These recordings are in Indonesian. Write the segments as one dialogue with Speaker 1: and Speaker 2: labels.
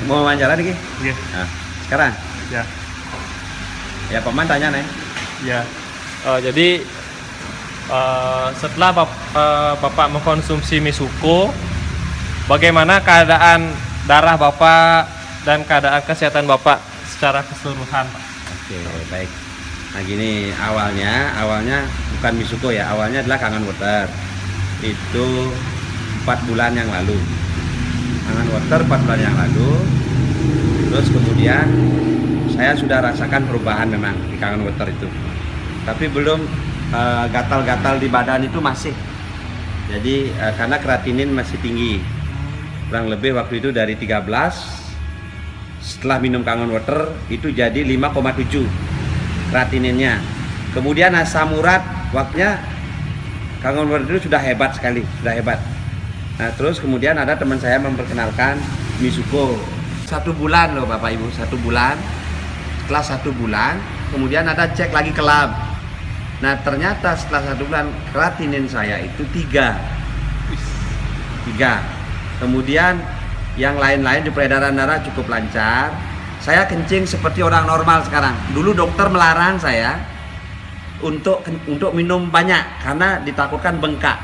Speaker 1: Mau wawancara lagi?
Speaker 2: Iya.
Speaker 1: Nah, sekarang?
Speaker 2: Ya.
Speaker 1: Ya Paman tanya nih.
Speaker 2: Ya. Jadi setelah Bapak mengkonsumsi Misuko, bagaimana keadaan darah Bapak dan keadaan kesehatan Bapak secara keseluruhan, Pak?
Speaker 1: Oke, baik. Nah gini, awalnya bukan Misuko ya, awalnya adalah Kangen Water. Itu 4 bulan yang lalu. Kangen Water 4 bulan yang lalu. Terus kemudian saya sudah rasakan perubahan memang di Kangen Water itu. Tapi belum gatal-gatal di badan itu masih. Jadi karena kreatinin masih tinggi. Kurang lebih waktu itu dari 13, setelah minum Kangen Water itu jadi 5,7 kreatininnya. Kemudian asam urat waktunya Kangen Water itu sudah hebat sekali, sudah hebat. Nah terus kemudian ada teman saya memperkenalkan Misuko. 1 bulan loh Bapak Ibu, 1 bulan. Setelah 1 bulan kemudian ada cek lagi ke lab. Nah ternyata setelah 1 bulan kreatinin saya itu 3. Kemudian yang lain-lain di peredaran darah cukup lancar. Saya kencing seperti orang normal sekarang. Dulu dokter melarang saya untuk minum banyak karena ditakutkan bengkak.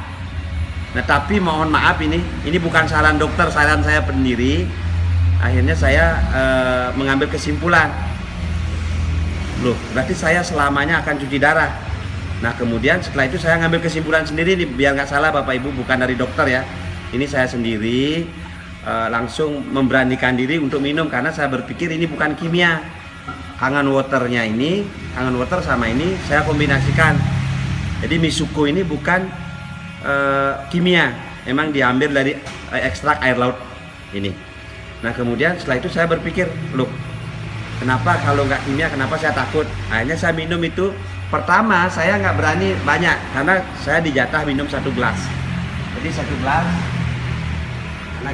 Speaker 1: Nah tapi mohon maaf ini bukan saran dokter, saran saya sendiri. Akhirnya saya mengambil kesimpulan, loh berarti saya selamanya akan cuci darah. Nah kemudian setelah itu saya ngambil kesimpulan sendiri nih, biar nggak salah Bapak Ibu, bukan dari dokter ya. Ini saya sendiri langsung memberanikan diri untuk minum karena saya berpikir ini bukan kimia. Kangen Waternya ini, Kangen Water sama ini saya kombinasikan. Jadi Misuko ini bukan kimia, memang diambil dari ekstrak air laut ini. Nah kemudian setelah itu saya berpikir, loh kenapa kalau nggak kimia, kenapa saya takut? Akhirnya saya minum itu. Pertama saya nggak berani banyak karena saya dijatah minum 1 gelas. Jadi 1 gelas. Nah,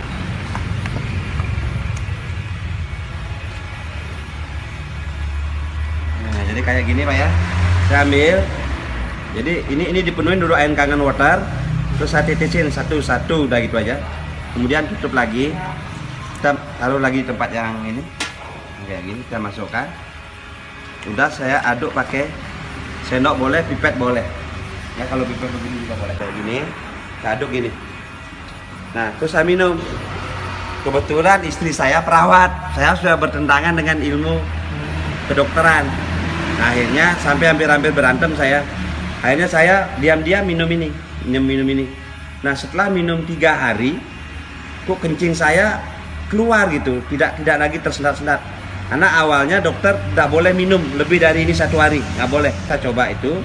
Speaker 1: jadi kayak gini Pak ya. Saya ambil. Jadi ini dipenuhin dulu air Kangen Water. Terus saya titisin satu-satu, udah gitu aja. Kemudian tutup lagi. Kita taruh lagi tempat yang ini. Kayak gini kita masukkan. Udah saya aduk pakai sendok boleh, pipet boleh. Ya kalau pipet begini juga boleh. Kayak gini. Kita aduk gini. Nah, terus saya minum. Kebetulan istri saya perawat. Saya sudah bertentangan dengan ilmu kedokteran. Nah, akhirnya sampai hampir-hampir berantem saya. Akhirnya saya diam-diam minum ini. Nah, setelah minum 3 hari, kok kencing saya keluar gitu, tidak lagi tersendat-sendat. Karena awalnya dokter tidak boleh minum lebih dari ini 1 hari, nggak boleh. Kita coba itu,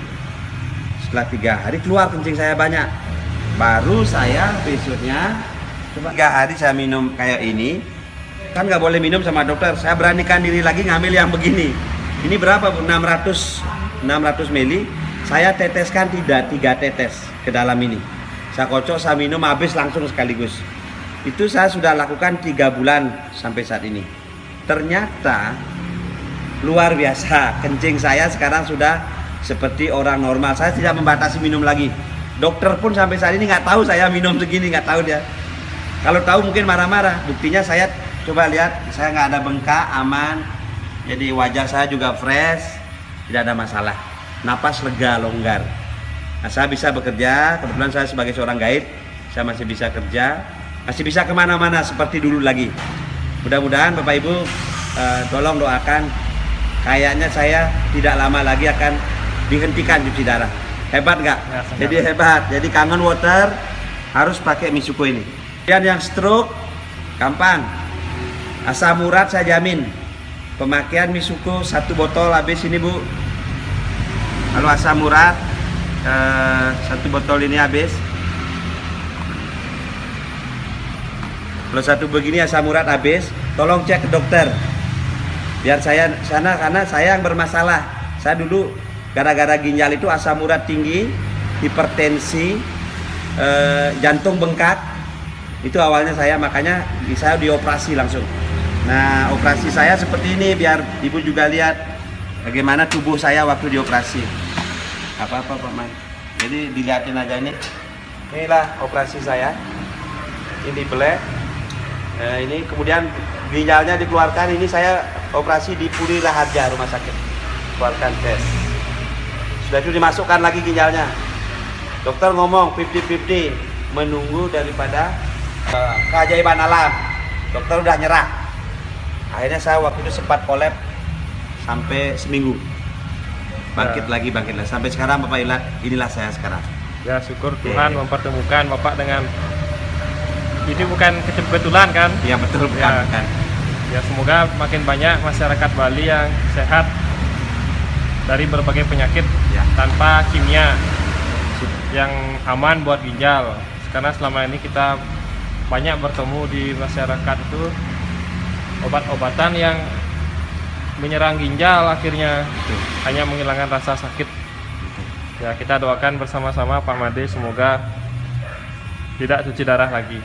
Speaker 1: setelah 3 hari keluar kencing saya banyak. Baru saya besoknya coba 3 hari saya minum kayak ini, kan nggak boleh minum sama dokter. Saya beranikan diri lagi ngambil yang begini. Ini berapa Bu? 600 mili. Saya teteskan 3 tetes ke dalam ini. Saya kocok, saya minum habis langsung sekaligus. Itu saya sudah lakukan 3 bulan sampai saat ini. Ternyata luar biasa, kencing saya sekarang sudah seperti orang normal. Saya tidak membatasi minum lagi. Dokter pun sampai saat ini nggak tahu saya minum segini, nggak tahu dia. Kalau tahu mungkin marah-marah. Buktinya saya coba lihat, saya nggak ada bengkak, aman. Jadi wajah saya juga fresh, tidak ada masalah. Napas lega, longgar. Nah, saya bisa bekerja. Kebetulan saya sebagai seorang guide, saya masih bisa kerja, masih bisa kemana-mana seperti dulu lagi. Mudah-mudahan Bapak Ibu tolong doakan. Kayaknya saya tidak lama lagi akan dihentikan cuci darah. Hebat nggak?
Speaker 2: Ya,
Speaker 1: jadi hebat. Jadi Kangen Water harus pakai Misuko ini. Dan yang stroke gampang. Asam urat saya jamin. Pemakaian Misuko 1 botol habis ini Bu. Kalau asam urat 1 botol ini habis. Kalau 1 begini asam urat habis, tolong cek ke dokter. Biar saya sana karena saya yang bermasalah. Saya dulu gara-gara ginjal itu asam urat tinggi, hipertensi, jantung bengkak. Itu awalnya saya, makanya saya dioperasi langsung. Nah, operasi saya seperti ini biar Ibu juga lihat bagaimana tubuh saya waktu dioperasi. Apa-apa Pak Man. Jadi dilihatin aja ini. Inilah operasi saya. Ini belek. Ini kemudian ginjalnya dikeluarkan. Ini saya operasi di Puri Raharja rumah sakit, keluarkan tes. Sudah itu dimasukkan lagi ginjalnya. Dokter ngomong 50-50, menunggu daripada keajaiban alam. Dokter udah nyerah. Akhirnya saya waktu itu sempat kolab sampai seminggu. Bangkit lagi sampai sekarang Bapak, inilah saya sekarang.
Speaker 2: Ya syukur Tuhan mempertemukan Bapak dengan ini, bukan kebetulan kan?
Speaker 1: Iya betul, bukan,
Speaker 2: Ya.
Speaker 1: bukan.
Speaker 2: Ya semoga makin banyak masyarakat Bali yang sehat dari berbagai penyakit
Speaker 1: Ya.
Speaker 2: tanpa kimia, yang aman buat ginjal. Karena selama ini kita banyak bertemu di masyarakat itu obat-obatan yang menyerang ginjal, akhirnya
Speaker 1: Betul.
Speaker 2: hanya menghilangkan rasa sakit. Ya kita doakan bersama-sama Pak Made semoga tidak cuci darah lagi.